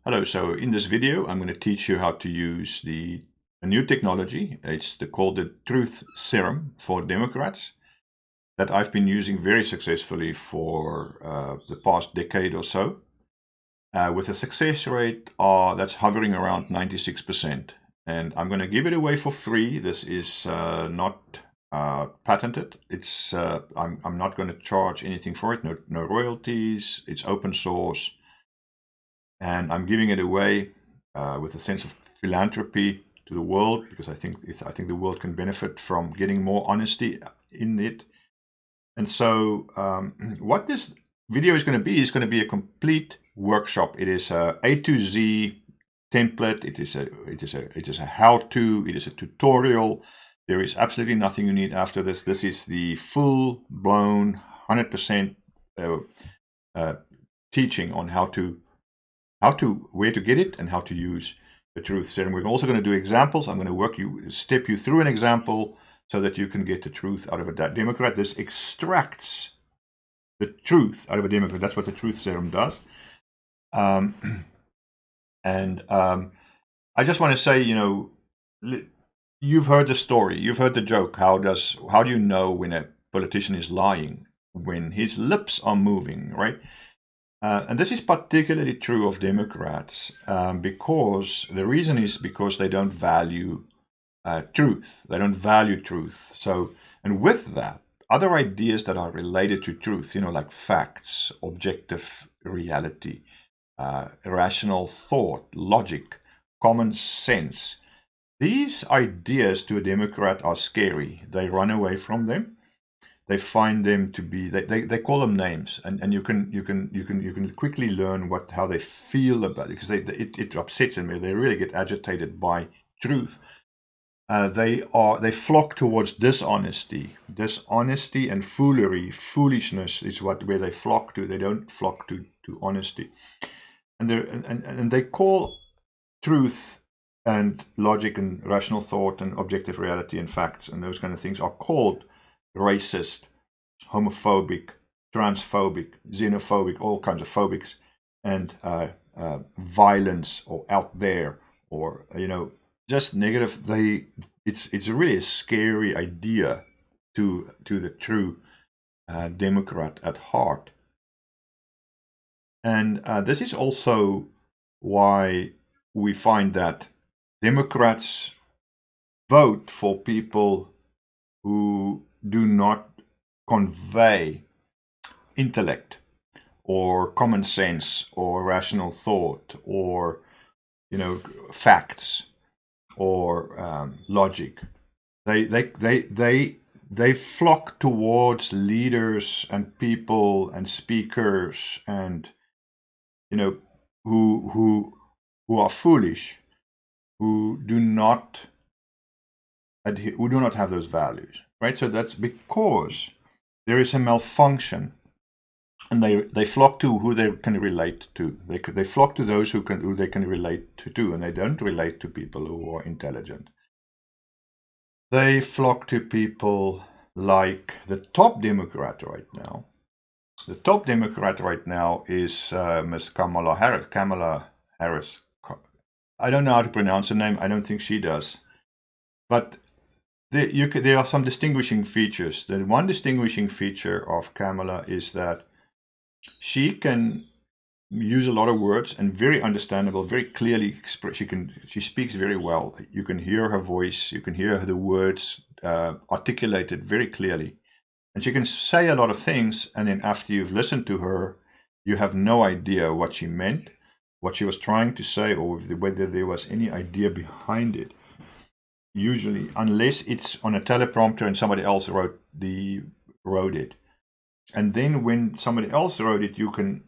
Hello, so in this video I'm going to teach you how to use a new technology. It's called the Truth Serum for Democrats that I've been using very successfully for the past decade or so, with a success rate that's hovering around 96%. And I'm going to give it away for free. This is not patented. I'm not going to charge anything for it, no royalties. It's open source. And I'm giving it away with a sense of philanthropy to the world, because I think the world can benefit from getting more honesty in it. And so what this video is going to be a complete workshop. It is A to Z template. It is a how-to. It is a tutorial. There is absolutely nothing you need after this. This is the full-blown 100% teaching on where to get it and how to use the truth serum. We're also going to do examples. I'm going to step you through an example so that you can get the truth out of a Democrat. This extracts the truth out of a Democrat. That's what the truth serum does. I just want to say, you've heard the story, you've heard the joke. How do you know when a politician is lying? When his lips are moving, right? And this is particularly true of Democrats, because the reason is because they don't value truth. They don't value truth. So, and with that, other ideas that are related to truth, like facts, objective reality, rational thought, logic, common sense. These ideas to a Democrat are scary. They run away from them. They find them to be, they call them names, and you can quickly learn how they feel about it, because it upsets them. They really get agitated by truth. They flock towards dishonesty and foolery. Foolishness is where they flock to. They don't flock to honesty, and they call truth and logic and rational thought and objective reality and facts and those kind of things are called racist, homophobic, transphobic, xenophobic, all kinds of phobics, and violence, or out there, or just negative. It's really a scary idea to the true Democrat at heart. And this is also why we find that Democrats vote for people who do not convey intellect or common sense or rational thought or facts or logic. They flock towards leaders and people and speakers and who are foolish, who do not have those values, right? So that's because there is a malfunction, and they flock to who they can relate to. They flock to those who they can relate to, and they don't relate to people who are intelligent. They flock to people like the top Democrat right now. The top Democrat right now is Miss Kamala Harris. I don't know how to pronounce her name. I don't think she does. But there are some distinguishing features. The one distinguishing feature of Kamala is that she can use a lot of words and very understandable, very clearly express. She speaks very well. You can hear her voice. You can hear the words articulated very clearly. And she can say a lot of things, and then after you've listened to her, you have no idea what she meant, what she was trying to say, or whether there was any idea behind it. Usually, unless it's on a teleprompter and somebody else wrote it. And then when somebody else wrote it, you can,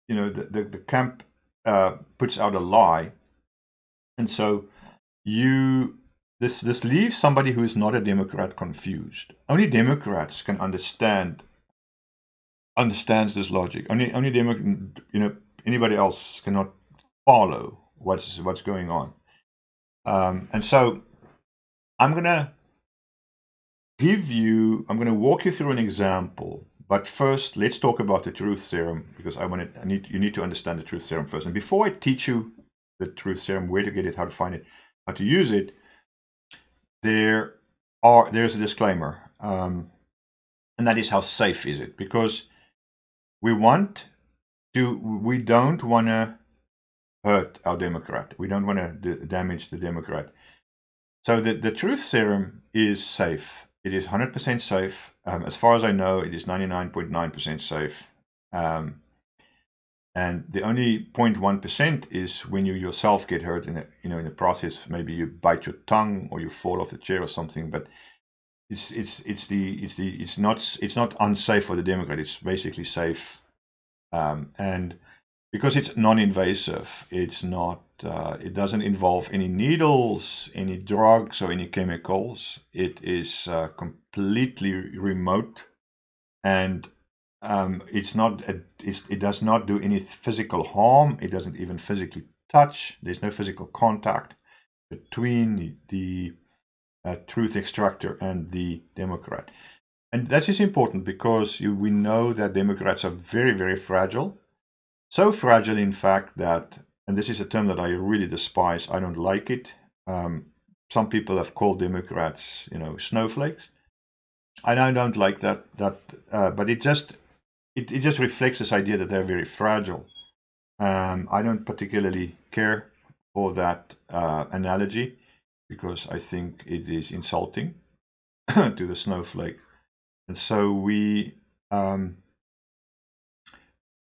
the camp puts out a lie. And so this leaves somebody who is not a Democrat confused. Only Democrats can understands this logic. Only anybody else cannot follow what's going on. And so I'm going to walk you through an example. But first, let's talk about the truth serum, because you need to understand the truth serum first. And before I teach you the truth serum, where to get it, how to find it, how to use it, there's a disclaimer, and that is how safe is it, because we don't want to hurt our Democrat. We don't want to damage the Democrat. So the truth serum is safe. It is 100% safe. As far as I know, it is 99.9% safe. And the only 0.1% is when you yourself get hurt in the process. Maybe you bite your tongue or you fall off the chair or something. But it's not unsafe for the Democrat. It's basically safe, and because it's non-invasive, it doesn't involve any needles, any drugs, or any chemicals. It is completely remote, and it does not do any physical harm. It doesn't even physically touch. There's no physical contact between the truth extractor and the Democrat. And that is important because we know that Democrats are very, very fragile. So fragile, in fact, that, and this is a term that I really despise, I don't like it. Some people have called Democrats, snowflakes. I don't like that, but it just reflects this idea that they're very fragile. I don't particularly care for that analogy because I think it is insulting to the snowflake. And so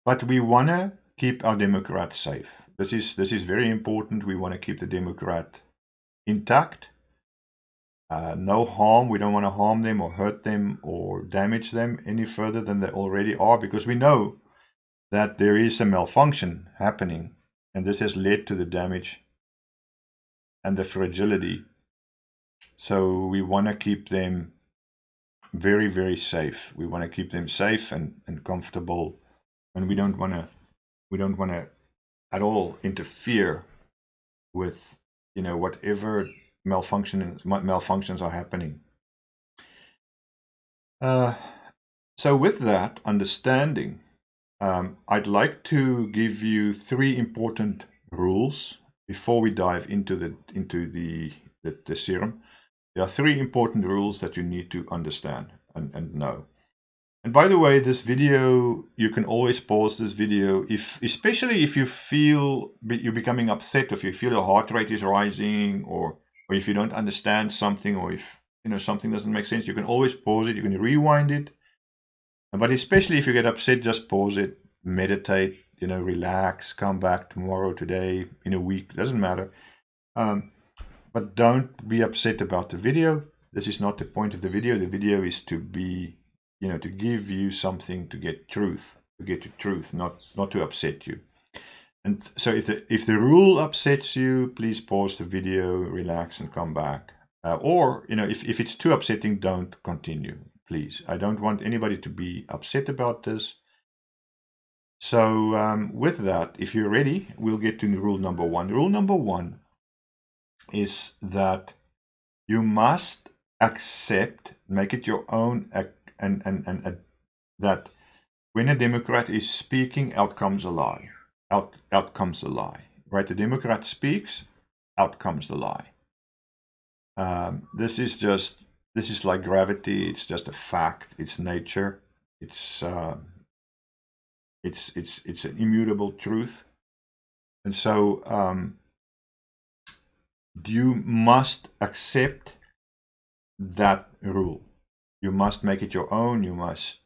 but we want to keep our Democrats safe. This is very important. We want to keep the Democrat intact. No harm. We don't want to harm them or hurt them or damage them any further than they already are, because we know that there is a malfunction happening, and this has led to the damage and the fragility. So we want to keep them very, very safe. We want to keep them safe and comfortable, and we don't want to at all interfere with whatever malfunctions are happening. So with that understanding, I'd like to give you 3 important rules before we dive into the serum. There are 3 important rules that you need to understand and know. And by the way, this video, you can always pause this video, especially if you feel you're becoming upset, if you feel your heart rate is rising, or if you don't understand something, or if something doesn't make sense. You can always pause it. You can rewind it. But especially if you get upset, just pause it, meditate, relax, come back tomorrow, today, in a week, doesn't matter. But don't be upset about the video. This is not the point of the video. The video is to be, to give you something to get to truth, not to upset you. And so if the rule upsets you, please pause the video, relax, and come back. Or if it's too upsetting, don't continue, please. I don't want anybody to be upset about this. So with that, if you're ready, we'll get to rule number 1. Rule number 1 is that you must accept, make it your own, and that when a Democrat is speaking, out comes a lie. Out comes the lie, right? The Democrat speaks, out comes the lie. This is like gravity. It's just a fact. It's nature. It's an immutable truth. And so you must accept that rule. You must make it your own. You must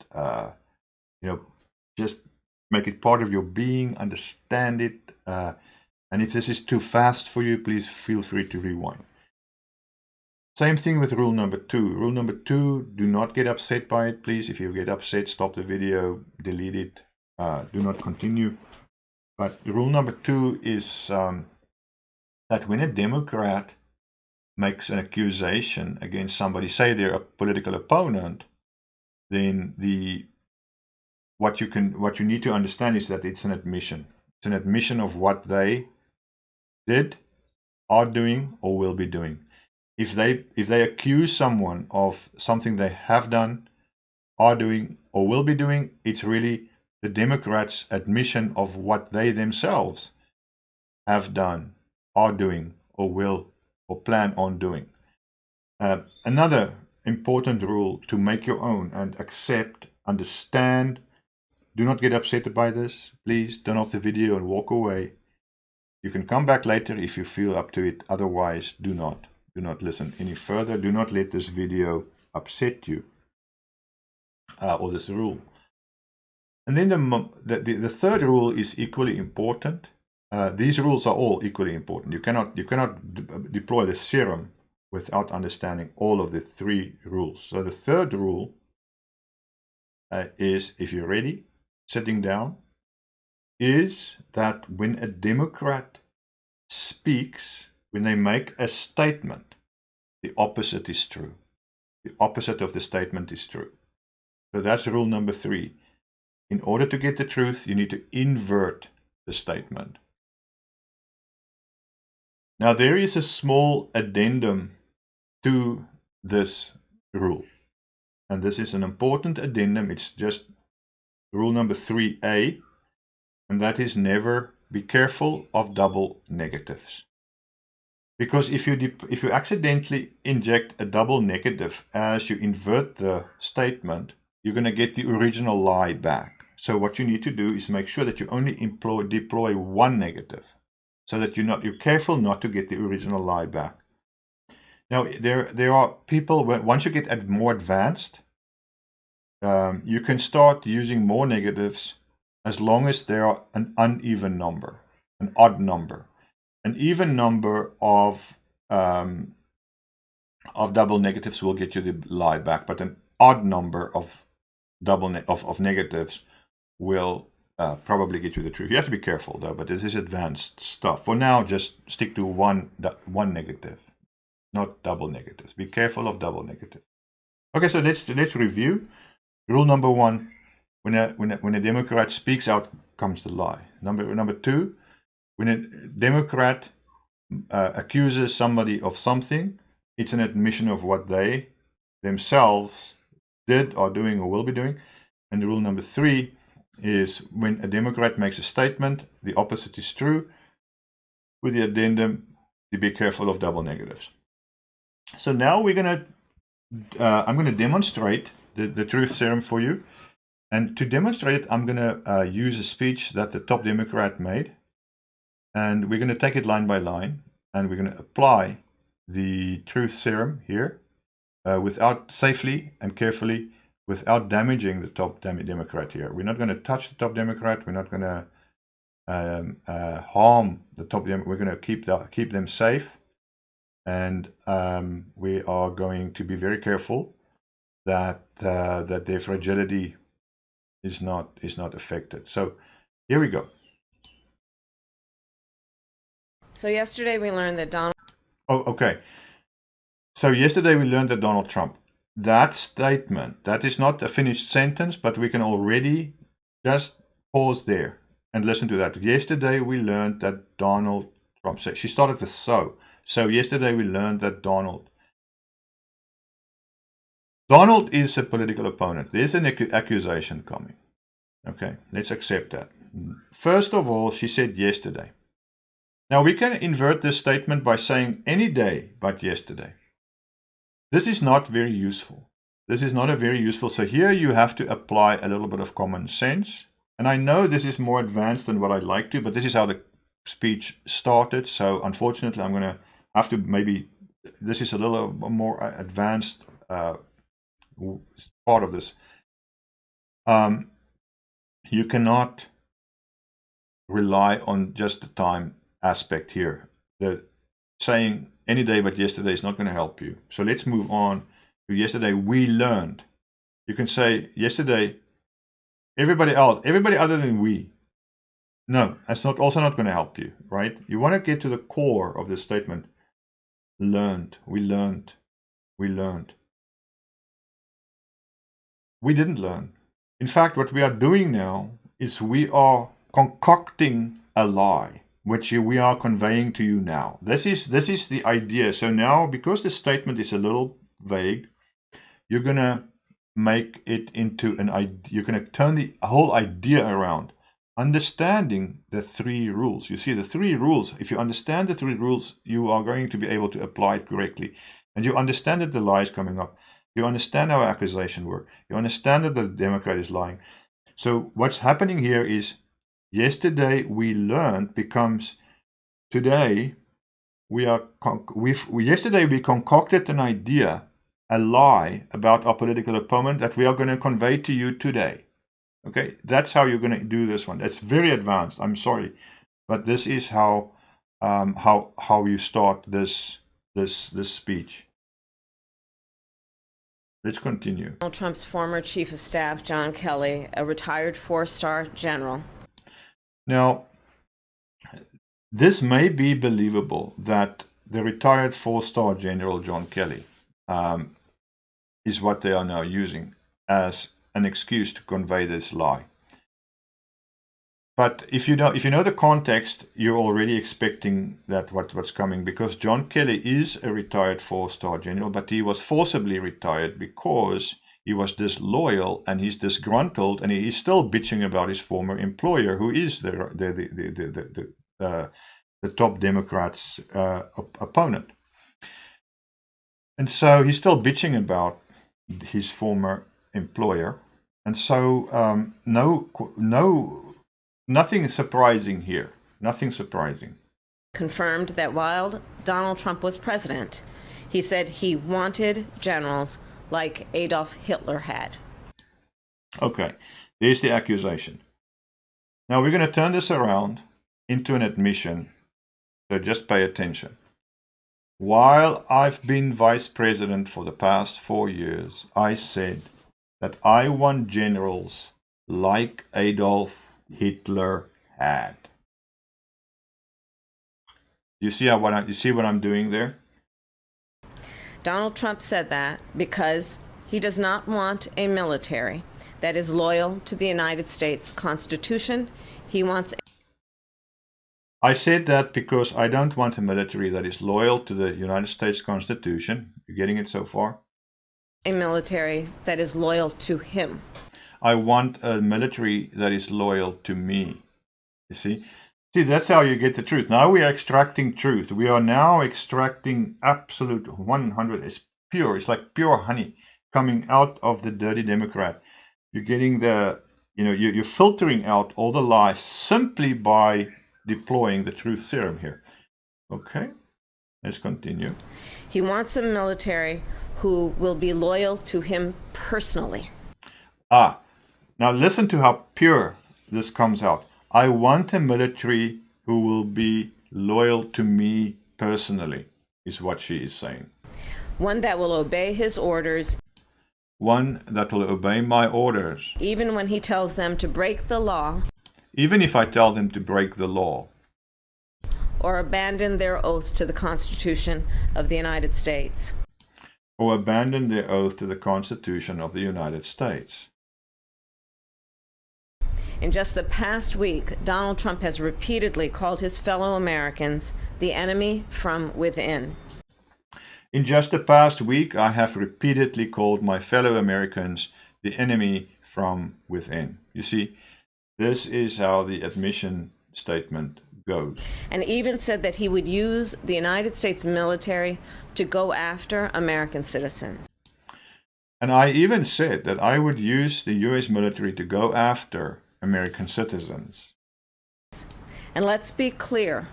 just make it part of your being, understand it. And if this is too fast for you, please feel free to rewind. Same thing with rule number 2. Rule number 2, do not get upset by it, please. If you get upset, stop the video, delete it, do not continue. But rule number 2 is that when a Democrat makes an accusation against somebody, say they're a political opponent, then what you need to understand is that it's an admission. It's an admission of what they did, are doing, or will be doing. If they accuse someone of something they have done, are doing, or will be doing, it's really the Democrats' admission of what they themselves have done are doing or will or plan on doing. Another important rule to make your own and accept, understand. Do not get upset by this. Please turn off the video and walk away. You can come back later if you feel up to it. Otherwise, do not listen any further. Do not let this video upset you or this rule. And then the third rule is equally important. These rules are all equally important. You cannot deploy the serum without understanding all of the 3 rules. So the third rule is, if you're ready, sitting down, is that when a Democrat speaks, when they make a statement, the opposite is true. The opposite of the statement is true. So that's rule number 3. In order to get the truth, you need to invert the statement. Now, there is a small addendum to this rule. And this is an important addendum. It's just rule number 3A. And that is never be careful of double negatives. Because if you accidentally inject a double negative as you invert the statement, you're going to get the original lie back. So what you need to do is make sure that you only deploy one negative, so that you're careful not to get the original lie back. Now there are people, once you get more advanced, you can start using more negatives as long as they are an uneven number, an odd number. An even number of double negatives will get you the lie back, but an odd number of of negatives will probably get you the truth. You have to be careful though, but this is advanced stuff. For now, just stick to one negative, not double negatives. Be careful of double negatives. Okay, so let's review. Rule number 1: when a Democrat speaks out comes the lie. Number 2: when a Democrat accuses somebody of something, it's an admission of what they themselves did, are doing, or will be doing. And rule number 3 is when a Democrat makes a statement, the opposite is true. With the addendum, you be careful of double negatives. So now I'm going to demonstrate the truth serum for you. And to demonstrate it, I'm going to use a speech that the top Democrat made. And we're going to take it line by line, and we're going to apply the truth serum here safely and carefully, without damaging the top Democrat here. We're not going to touch the top Democrat. We're not going to harm the top Democrat. We're going to keep them safe, and we are going to be very careful that their fragility is not affected. So here we go. So yesterday we learned that Donald... Oh, okay. So yesterday we learned that Donald Trump, that statement, that is not a finished sentence, but we can already just pause there and listen to that. Yesterday we learned that Donald Trump, so she started with so. So yesterday we learned that Donald is a political opponent. There's an accusation coming. Okay, let's accept that. First of all, she said yesterday. Now we can invert this statement by saying any day but yesterday. This is not very useful. This is not a very useful. So here you have to apply a little bit of common sense. And I know this is more advanced than what I'd like to, but this is how the speech started. So unfortunately, I'm going to have to this is a little more advanced part of this. You cannot rely on just the time aspect here. The saying any day but yesterday is not going to help you. So let's move on to yesterday we learned. You can say yesterday everybody other than we. No, that's also not going to help you, right? You want to get to the core of the statement. Learned, we learned, we learned. We didn't learn. In fact, what we are doing now is we are concocting a lie, which we are conveying to you now. This is the idea. So now, because the statement is a little vague, you're going to make it into an idea. You're going to turn the whole idea around. understanding the three rules. You see, the three rules, if you understand the three rules, you are going to be able to apply it correctly. And you understand that the lie is coming up. You understand how accusation work. You understand that the Democrat is lying. So what's happening here is yesterday we learned becomes today yesterday we concocted an idea, a lie about our political opponent that we are going to convey to you today. Okay, that's how you're going to do this one. It's very advanced. I'm sorry, but this is how you start this speech. Let's continue. Donald Trump's former chief of staff, John Kelly, a retired 4-star general. Now, this may be believable that the retired 4-star general John Kelly is what they are now using as an excuse to convey this lie. But if you know the context, you're already expecting that what's coming, because John Kelly is a retired 4-star general, but he was forcibly retired because he was disloyal and he's disgruntled, and he's still bitching about his former employer, who is the top Democrats' opponent. And so he's still bitching about his former employer. And so nothing surprising here. Nothing surprising. Confirmed that while Donald Trump was president, he said he wanted generals like Adolf Hitler had. Okay, there's the accusation. Now we're going to turn this around into an admission, so just pay attention. While I've been vice president for the past 4 years, I said that I want generals like Adolf Hitler had. You see what I'm doing there? Donald Trump said that because he does not want a military that is loyal to the United States Constitution. He wants. I said that because I don't want a military that is loyal to the United States Constitution. You getting it so far? A military that is loyal to him. I want a military that is loyal to me. You see? See, that's how you get the truth. Now we are extracting truth. We are now extracting absolute 100. It's pure. It's like pure honey coming out of the dirty Democrat. You're getting you're filtering out all the lies simply by deploying the truth serum here. Okay, let's continue. He wants a military who will be loyal to him personally. Now listen to how pure this comes out. I want a military who will be loyal to me personally, is what she is saying. One that will obey his orders. One that will obey my orders. Even when he tells them to break the law. Even if I tell them to break the law. Or abandon their oath to the Constitution of the United States. Or abandon their oath to the Constitution of the United States. In just the past week, Donald Trump has repeatedly called his fellow Americans the enemy from within. In just the past week, I have repeatedly called my fellow Americans the enemy from within. You see, this is how the admission statement goes. And even said that he would use the United States military to go after American citizens. And I even said that I would use the U.S. military to go after American citizens. And let's be clear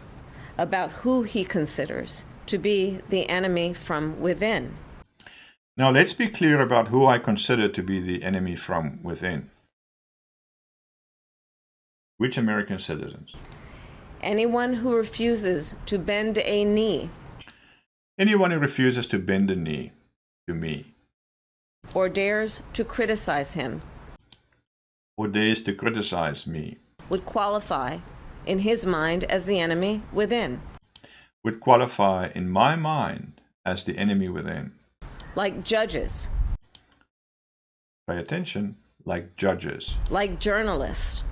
about who he considers to be the enemy from within. Now let's be clear about who I consider to be the enemy from within. Which American citizens? Anyone who refuses to bend a knee. Anyone who refuses to bend a knee to me. Or dares to criticize him. Or dares to criticize me. Would qualify, in his mind, as the enemy within. Would qualify, in my mind, as the enemy within. Like judges. Pay attention. Like judges. Like journalists.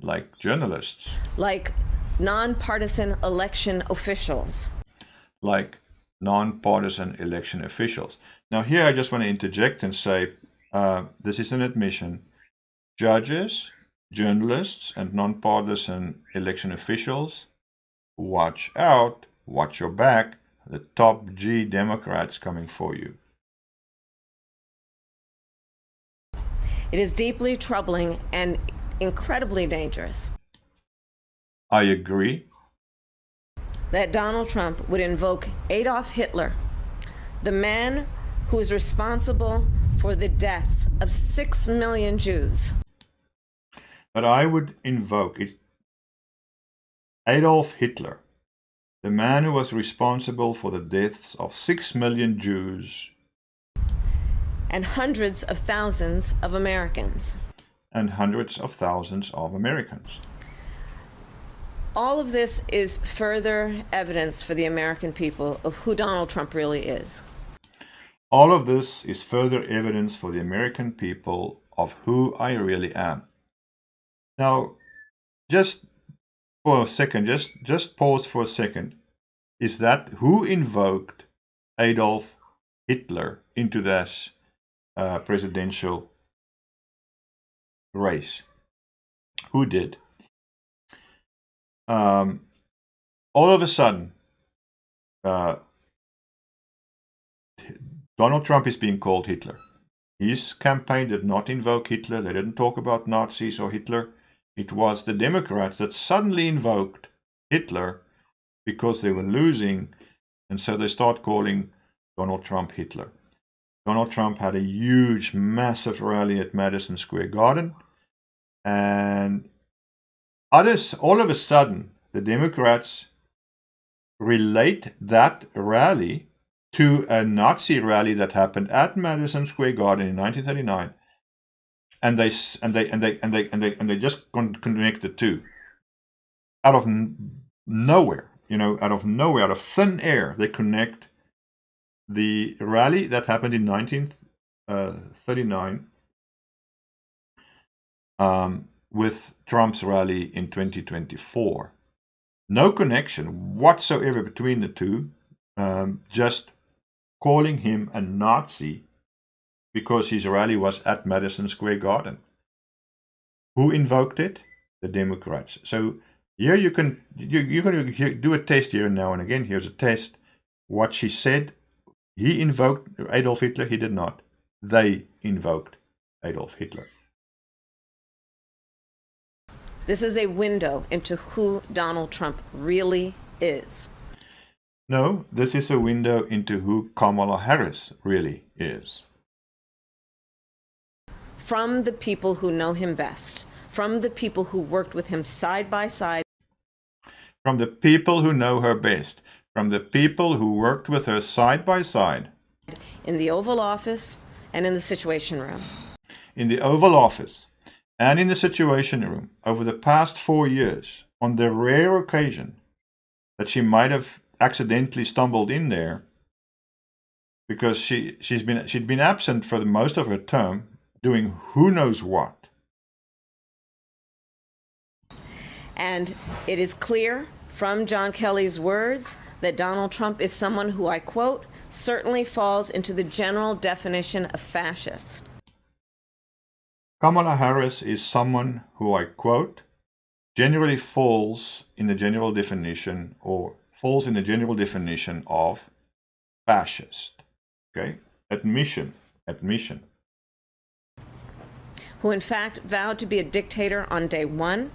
Like journalists. Like nonpartisan election officials. Like nonpartisan election officials. Now here I just want to interject and say, this is an admission. Judges journalists and nonpartisan election officials, watch out, watch your back, the top G Democrats coming for you. It is deeply troubling and incredibly dangerous I agree. that Donald Trump would invoke Adolf Hitler, the man who is responsible for the deaths of 6 million Jews. But I would invoke it. Adolf Hitler, the man who was responsible for the deaths of 6 million Jews And hundreds of thousands of Americans. and hundreds of thousands of Americans. All of this is further evidence for the American people of who Donald Trump really is. All of this is further evidence for the American people of who I really am. Now, just for a second, just pause for a second. Is that who invoked Adolf Hitler into this presidential race? Who did? All of a sudden, Donald Trump is being called Hitler. His campaign did not invoke Hitler. They didn't talk about Nazis or Hitler. It was the Democrats that suddenly invoked Hitler because they were losing, and so they start calling Donald Trump Hitler. Donald Trump had a huge, massive rally at Madison Square Garden, and all of a sudden, the Democrats relate that rally to a Nazi rally that happened at Madison Square Garden in 1939, and they just connect the two out of nowhere. Out of thin air, they connect the rally that happened in 1939 with Trump's rally in 2024. No connection whatsoever between the two, just calling him a Nazi because his rally was at Madison Square Garden. Who invoked it? The Democrats. So here you're going to do a test here now and again. Here's a test. What she said, he invoked Adolf Hitler. He did not. They invoked Adolf Hitler. This is a window into who Donald Trump really is. No, this is a window into who Kamala Harris really is. From the people who know him best, from the people who worked with him side by side. From the people who know her best, from the people who worked with her side by side. In the Oval Office and in the Situation Room. In the Oval Office and in the Situation Room over the past 4 years, on the rare occasion that she might have accidentally stumbled in there, because she'd been absent for the most of her term, doing who knows what. And it is clear from John Kelly's words that Donald Trump is someone who, I quote, certainly falls into the general definition of fascist. Kamala Harris is someone who, I quote, generally falls in the general definition of fascist. Okay? Admission. Who in fact vowed to be a dictator on day one.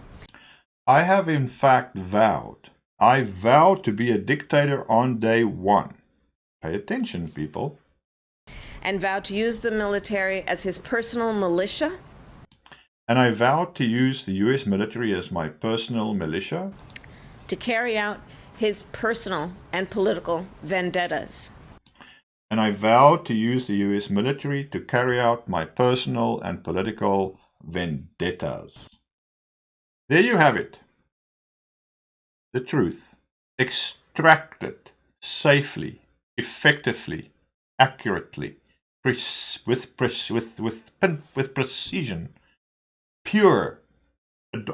I have in fact vowed. I vow to be a dictator on day one. Pay attention, people. And vowed to use the military as his personal militia. And I vowed to use the U.S. military as my personal militia. To carry out his personal and political vendettas. And I vowed to use the U.S. military to carry out my personal and political vendettas. There you have it. The truth. Extracted safely, effectively, accurately, with precision. Pure,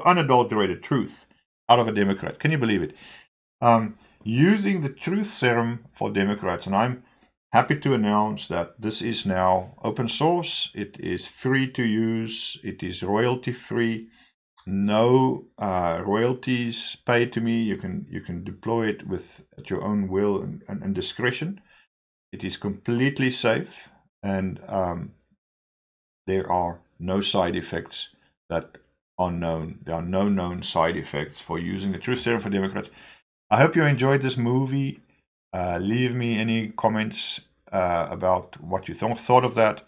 unadulterated truth out of a Democrat. Can you believe it? Using the truth serum for Democrats. And I'm happy to announce that this is now open source. It is free to use. It is royalty free. no royalties paid to me. You can deploy it at your own will and discretion. It is completely safe, and there are no side effects that are known. There are no known side effects for using the Truth Serum for Democrats. I hope you enjoyed this movie. Leave me any comments about what you thought of that.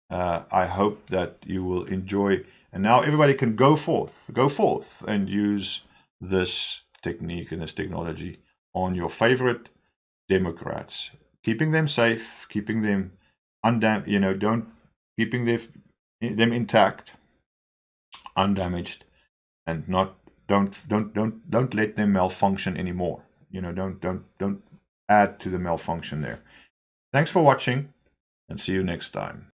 I hope that you will enjoy. And now everybody can go forth and use this technique and this technology on your favorite Democrats, keeping them safe, keeping them keeping them intact, undamaged, and not don't let them malfunction anymore. Don't add to the malfunction there. Thanks for watching, and see you next time.